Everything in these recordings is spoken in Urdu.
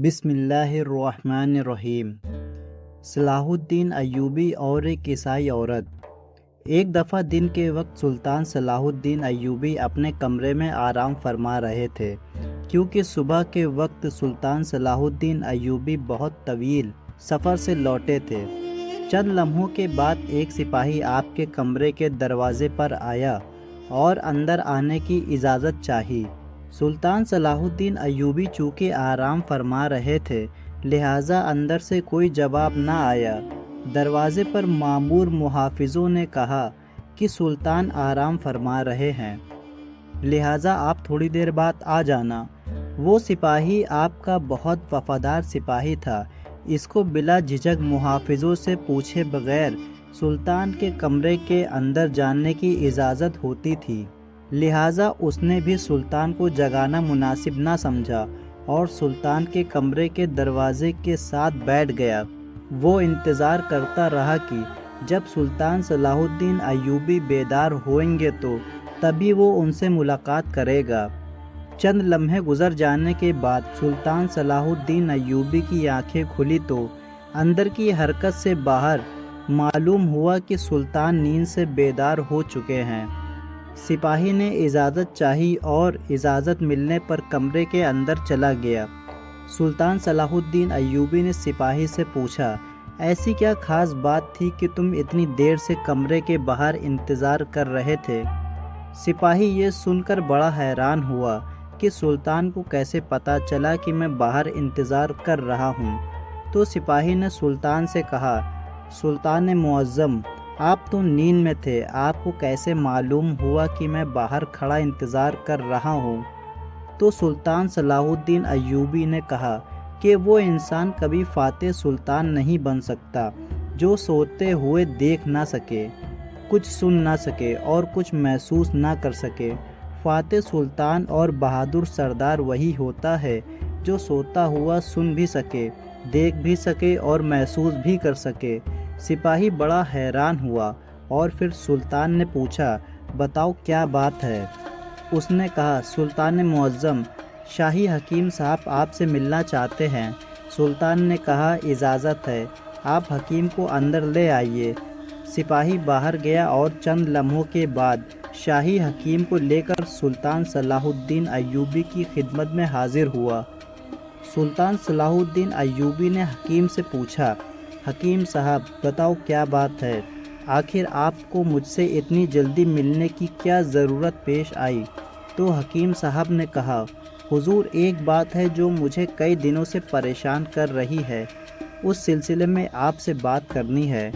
بسم اللہ الرحمن الرحیم۔ صلاح الدین ایوبی اور ایک عیسائی عورت۔ ایک دفعہ دن کے وقت سلطان صلاح الدین ایوبی اپنے کمرے میں آرام فرما رہے تھے، کیونکہ صبح کے وقت سلطان صلاح الدین ایوبی بہت طویل سفر سے لوٹے تھے۔ چند لمحوں کے بعد ایک سپاہی آپ کے کمرے کے دروازے پر آیا اور اندر آنے کی اجازت چاہی۔ سلطان صلاح الدین ایوبی چونکہ آرام فرما رہے تھے، لہٰذا اندر سے کوئی جواب نہ آیا۔ دروازے پر مامور محافظوں نے کہا کہ سلطان آرام فرما رہے ہیں، لہٰذا آپ تھوڑی دیر بعد آ جانا۔ وہ سپاہی آپ کا بہت وفادار سپاہی تھا، اس کو بلا جھجک محافظوں سے پوچھے بغیر سلطان کے کمرے کے اندر جانے کی اجازت ہوتی تھی، لہٰذا اس نے بھی سلطان کو جگانا مناسب نہ سمجھا اور سلطان کے کمرے کے دروازے کے ساتھ بیٹھ گیا۔ وہ انتظار کرتا رہا کہ جب سلطان صلاح الدین ایوبی بیدار ہوئیں گے تو تبھی وہ ان سے ملاقات کرے گا۔ چند لمحے گزر جانے کے بعد سلطان صلاح الدین ایوبی کی آنکھیں کھلی تو اندر کی حرکت سے باہر معلوم ہوا کہ سلطان نیند سے بیدار ہو چکے ہیں۔ سپاہی نے اجازت چاہی اور اجازت ملنے پر کمرے کے اندر چلا گیا۔ سلطان صلاح الدین ایوبی نے سپاہی سے پوچھا، ایسی کیا خاص بات تھی کہ تم اتنی دیر سے کمرے کے باہر انتظار کر رہے تھے؟ سپاہی یہ سن کر بڑا حیران ہوا کہ سلطان کو کیسے پتہ چلا کہ میں باہر انتظار کر رہا ہوں۔ تو سپاہی نے سلطان سے کہا، سلطان معظم، آپ تو نیند میں تھے، آپ کو کیسے معلوم ہوا کہ میں باہر کھڑا انتظار کر رہا ہوں؟ تو سلطان صلاح الدین ایوبی نے کہا کہ وہ انسان کبھی فاتح سلطان نہیں بن سکتا جو سوتے ہوئے دیکھ نہ سکے، کچھ سن نہ سکے اور کچھ محسوس نہ کر سکے۔ فاتح سلطان اور بہادر سردار وہی ہوتا ہے جو سوتا ہوا سن بھی سکے، دیکھ بھی سکے اور محسوس بھی کر سکے۔ سپاہی بڑا حیران ہوا اور پھر سلطان نے پوچھا، بتاؤ کیا بات ہے؟ اس نے کہا، سلطان معظم، شاہی حکیم صاحب آپ سے ملنا چاہتے ہیں۔ سلطان نے کہا، اجازت ہے، آپ حکیم کو اندر لے آئیے۔ سپاہی باہر گیا اور چند لمحوں کے بعد شاہی حکیم کو لے کر سلطان صلاح الدین ایوبی کی خدمت میں حاضر ہوا۔ سلطان صلاح الدین ایوبی نے حکیم سے پوچھا، حکیم صاحب بتاؤ کیا بات ہے؟ آخر آپ کو مجھ سے اتنی جلدی ملنے کی کیا ضرورت پیش آئی؟ تو حکیم صاحب نے کہا، حضور ایک بات ہے جو مجھے کئی دنوں سے پریشان کر رہی ہے، اس سلسلے میں آپ سے بات کرنی ہے۔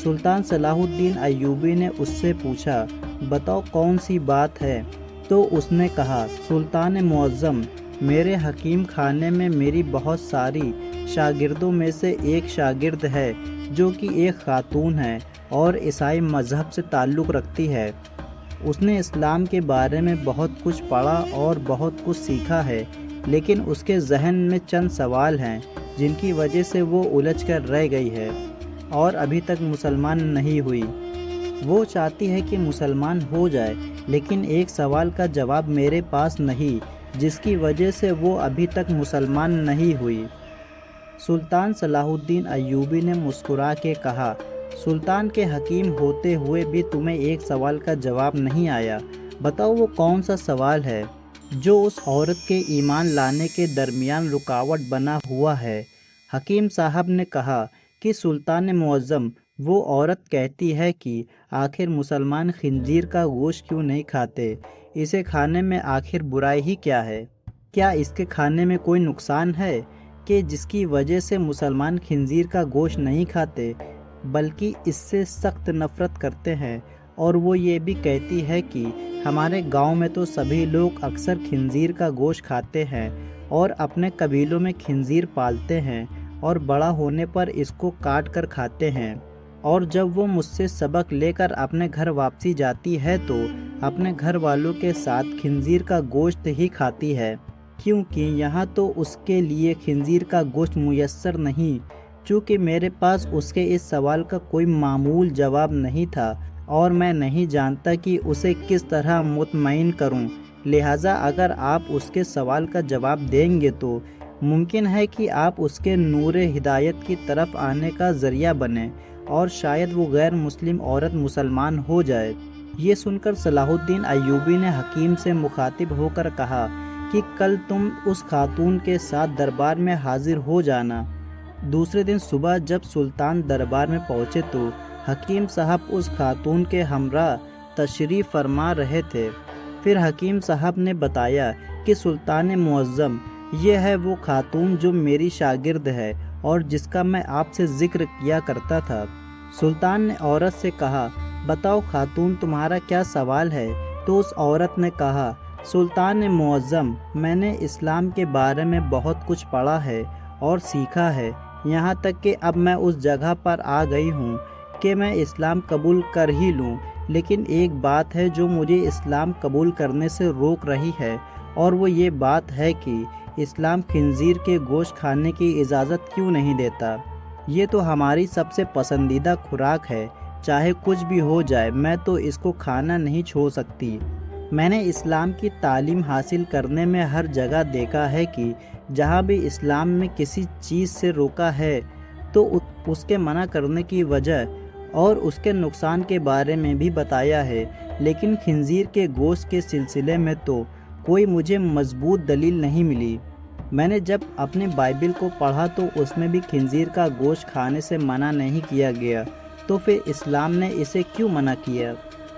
سلطان صلاح الدین ایوبی نے اس سے پوچھا، بتاؤ کون سی بات ہے؟ تو اس نے کہا، سلطان معظم، میرے حکیم خانے میں میری بہت ساری شاگردوں میں سے ایک شاگرد ہے جو کہ ایک خاتون ہے اور عیسائی مذہب سے تعلق رکھتی ہے۔ اس نے اسلام کے بارے میں بہت کچھ پڑھا اور بہت کچھ سیکھا ہے، لیکن اس کے ذہن میں چند سوال ہیں جن کی وجہ سے وہ الجھ کر رہ گئی ہے اور ابھی تک مسلمان نہیں ہوئی۔ وہ چاہتی ہے کہ مسلمان ہو جائے، لیکن ایک سوال کا جواب میرے پاس نہیں، جس کی وجہ سے وہ ابھی تک مسلمان نہیں ہوئی۔ سلطان صلاح الدین ایوبی نے مسکرا کے کہا، سلطان کے حکیم ہوتے ہوئے بھی تمہیں ایک سوال کا جواب نہیں آیا، بتاؤ وہ کون سا سوال ہے جو اس عورت کے ایمان لانے کے درمیان رکاوٹ بنا ہوا ہے؟ حکیم صاحب نے کہا کہ سلطان معظم، وہ عورت کہتی ہے کہ آخر مسلمان خنزیر کا گوشت کیوں نہیں کھاتے؟ اسے کھانے میں آخر برائی ہی کیا ہے؟ کیا اس کے کھانے میں کوئی نقصان ہے کہ جس کی وجہ سے مسلمان خنزیر کا گوشت نہیں کھاتے، بلکہ اس سے سخت نفرت کرتے ہیں؟ اور وہ یہ بھی کہتی ہے کہ ہمارے گاؤں میں تو سبھی لوگ اکثر خنزیر کا گوشت کھاتے ہیں اور اپنے قبیلوں میں خنزیر پالتے ہیں اور بڑا ہونے پر اس کو کاٹ کر کھاتے ہیں، اور جب وہ مجھ سے سبق لے کر اپنے گھر واپسی جاتی ہے تو اپنے گھر والوں کے ساتھ خنزیر کا گوشت ہی کھاتی ہے، کیونکہ یہاں تو اس کے لیے خنزیر کا گوشت میسر نہیں۔ چونکہ میرے پاس اس کے اس سوال کا کوئی معمول جواب نہیں تھا اور میں نہیں جانتا کہ اسے کس طرح مطمئن کروں، لہٰذا اگر آپ اس کے سوال کا جواب دیں گے تو ممکن ہے کہ آپ اس کے نور ہدایت کی طرف آنے کا ذریعہ بنیں اور شاید وہ غیر مسلم عورت مسلمان ہو جائے۔ یہ سن کر صلاح الدین ایوبی نے حکیم سے مخاطب ہو کر کہا کہ کل تم اس خاتون کے ساتھ دربار میں حاضر ہو جانا۔ دوسرے دن صبح جب سلطان دربار میں پہنچے تو حکیم صاحب اس خاتون کے ہمراہ تشریف فرما رہے تھے۔ پھر حکیم صاحب نے بتایا کہ سلطان معظم، یہ ہے وہ خاتون جو میری شاگرد ہے اور جس کا میں آپ سے ذکر کیا کرتا تھا۔ سلطان نے عورت سے کہا، بتاؤ خاتون تمہارا کیا سوال ہے؟ تو اس عورت نے کہا، سلطان معظم، میں نے اسلام کے بارے میں بہت کچھ پڑھا ہے اور سیکھا ہے، یہاں تک کہ اب میں اس جگہ پر آ گئی ہوں کہ میں اسلام قبول کر ہی لوں، لیکن ایک بات ہے جو مجھے اسلام قبول کرنے سے روک رہی ہے، اور وہ یہ بات ہے کہ اسلام خنزیر کے گوشت کھانے کی اجازت کیوں نہیں دیتا؟ یہ تو ہماری سب سے پسندیدہ خوراک ہے، چاہے کچھ بھی ہو جائے میں تو اس کو کھانا نہیں چھوڑ سکتی۔ میں نے اسلام کی تعلیم حاصل کرنے میں ہر جگہ دیکھا ہے کہ جہاں بھی اسلام میں کسی چیز سے روکا ہے تو اس کے منع کرنے کی وجہ اور اس کے نقصان کے بارے میں بھی بتایا ہے، لیکن خنزیر کے گوشت کے سلسلے میں تو کوئی مجھے مضبوط دلیل نہیں ملی۔ میں نے جب اپنے بائبل کو پڑھا تو اس میں بھی خنزیر کا گوشت کھانے سے منع نہیں کیا گیا، تو پھر اسلام نے اسے کیوں منع کیا؟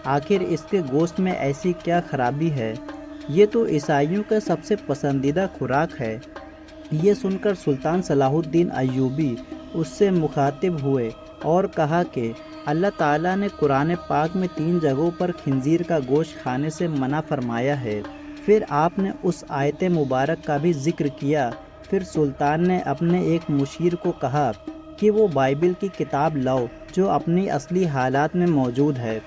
آخر اس کے گوشت میں ایسی کیا خرابی ہے؟ یہ تو عیسائیوں کا سب سے پسندیدہ خوراک ہے۔ یہ سن کر سلطان صلاح الدین ایوبی اس سے مخاطب ہوئے اور کہا کہ اللہ تعالیٰ نے قرآن پاک میں 3 جگہوں پر خنزیر کا گوشت کھانے سے منع فرمایا ہے۔ پھر آپ نے اس آیت مبارک کا بھی ذکر کیا۔ پھر سلطان نے اپنے ایک مشیر کو کہا کہ وہ بائبل کی کتاب لاؤ جو اپنی اصلی حالات میں موجود ہے۔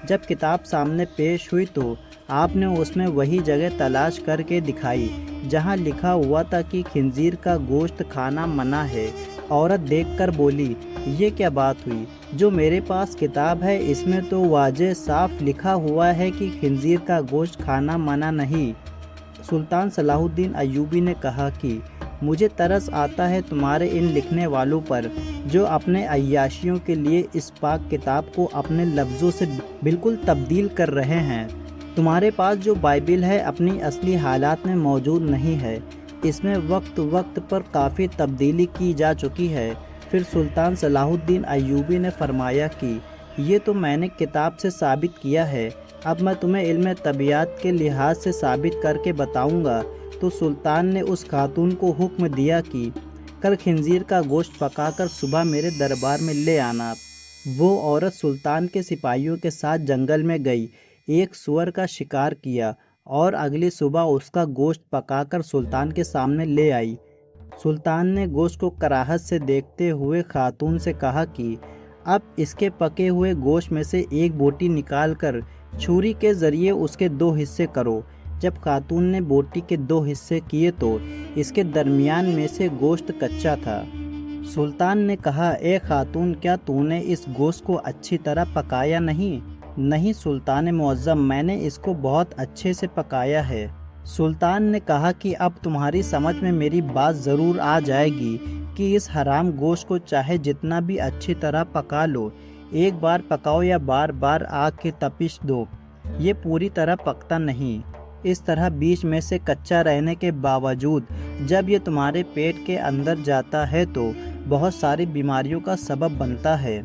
جب کتاب سامنے پیش ہوئی تو آپ نے اس میں وہی جگہ تلاش کر کے دکھائی جہاں لکھا ہوا تھا کہ خنزیر کا گوشت کھانا منع ہے۔ عورت دیکھ کر بولی، یہ کیا بات ہوئی؟ جو میرے پاس کتاب ہے اس میں تو واضح صاف لکھا ہوا ہے کہ خنزیر کا گوشت کھانا منع نہیں۔ سلطان صلاح الدین ایوبی نے کہا کہ مجھے ترس آتا ہے تمہارے ان لکھنے والوں پر جو اپنے عیاشیوں کے لیے اس پاک کتاب کو اپنے لفظوں سے بالکل تبدیل کر رہے ہیں۔ تمہارے پاس جو بائبل ہے اپنی اصلی حالات میں موجود نہیں ہے، اس میں وقت وقت پر کافی تبدیلی کی جا چکی ہے۔ پھر سلطان صلاح الدین ایوبی نے فرمایا کہ یہ تو میں نے کتاب سے ثابت کیا ہے، اب میں تمہیں علم طبیعت کے لحاظ سے ثابت کر کے بتاؤں گا۔ تو سلطان نے اس خاتون کو حکم دیا کہ کل خنزیر کا گوشت پکا کر صبح میرے دربار میں لے آنا۔ وہ عورت سلطان کے سپاہیوں کے ساتھ جنگل میں گئی، ایک سور کا شکار کیا اور اگلی صبح اس کا گوشت پکا کر سلطان کے سامنے لے آئی۔ سلطان نے گوشت کو کراہت سے دیکھتے ہوئے خاتون سے کہا کہ اب اس کے پکے ہوئے گوشت میں سے ایک بوٹی نکال کر چھری کے ذریعے اس کے 2 حصے کرو۔ جب خاتون نے بوٹی کے 2 حصے کیے تو اس کے درمیان میں سے گوشت کچا تھا۔ سلطان نے کہا، اے خاتون، کیا تو نے اس گوشت کو اچھی طرح پکایا نہیں؟ نہیں سلطان معظم، میں نے اس کو بہت اچھے سے پکایا ہے۔ سلطان نے کہا کہ اب تمہاری سمجھ میں میری بات ضرور آ جائے گی کہ اس حرام گوشت کو چاہے جتنا بھی اچھی طرح پکا لو، ایک بار پکاؤ یا بار بار آگ کی تپش دو، یہ پوری طرح پکتا نہیں۔ اس طرح بیچ میں سے کچا رہنے کے باوجود جب یہ تمہارے پیٹ کے اندر جاتا ہے تو بہت ساری بیماریوں کا سبب بنتا ہے،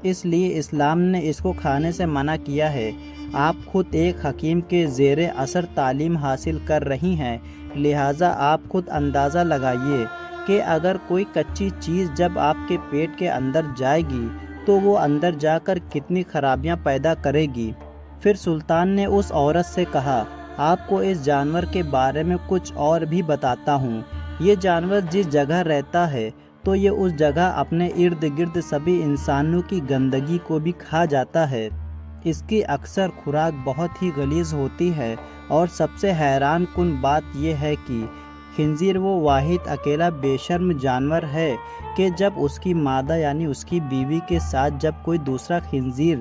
اس لیے اسلام نے اس کو کھانے سے منع کیا ہے۔ آپ خود ایک حکیم کے زیر اثر تعلیم حاصل کر رہی ہیں، لہٰذا آپ خود اندازہ لگائیے کہ اگر کوئی کچی چیز جب آپ کے پیٹ کے اندر جائے گی تو وہ اندر جا کر کتنی خرابیاں پیدا کرے گی۔ پھر سلطان نے اس عورت سے کہا، آپ کو اس جانور کے بارے میں کچھ اور بھی بتاتا ہوں۔ یہ جانور جس جگہ رہتا ہے تو یہ اس جگہ اپنے ارد گرد سبھی انسانوں کی گندگی کو بھی کھا جاتا ہے۔ اس کی اکثر خوراک بہت ہی غلیظ ہوتی ہے، اور سب سے حیران کن بات یہ ہے کہ خنزیر وہ واحد اکیلا بے شرم جانور ہے کہ جب اس کی مادہ یعنی اس کی بیوی کے ساتھ جب کوئی دوسرا خنزیر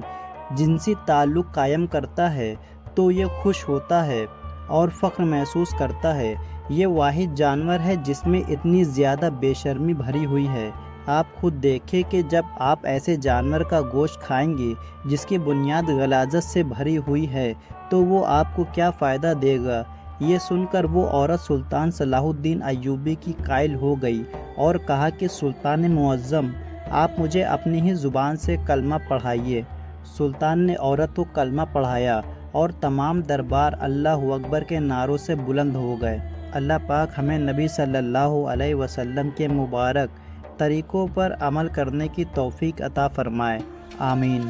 جنسی تعلق قائم کرتا ہے تو یہ خوش ہوتا ہے اور فخر محسوس کرتا ہے یہ واحد جانور ہے جس میں اتنی زیادہ بے شرمی بھری ہوئی ہے۔ آپ خود دیکھیں کہ جب آپ ایسے جانور کا گوشت کھائیں گے جس کی بنیاد غلاظت سے بھری ہوئی ہے تو وہ آپ کو کیا فائدہ دے گا؟ یہ سن کر وہ عورت سلطان صلاح الدین ایوبی کی قائل ہو گئی اور کہا کہ سلطان معظم، آپ مجھے اپنی ہی زبان سے کلمہ پڑھائیے۔ سلطان نے عورت کو کلمہ پڑھایا اور تمام دربار اللہ اکبر کے نعروں سے بلند ہو گئے۔ اللہ پاک ہمیں نبی صلی اللہ علیہ وسلم کے مبارک طریقوں پر عمل کرنے کی توفیق عطا فرمائے، آمین۔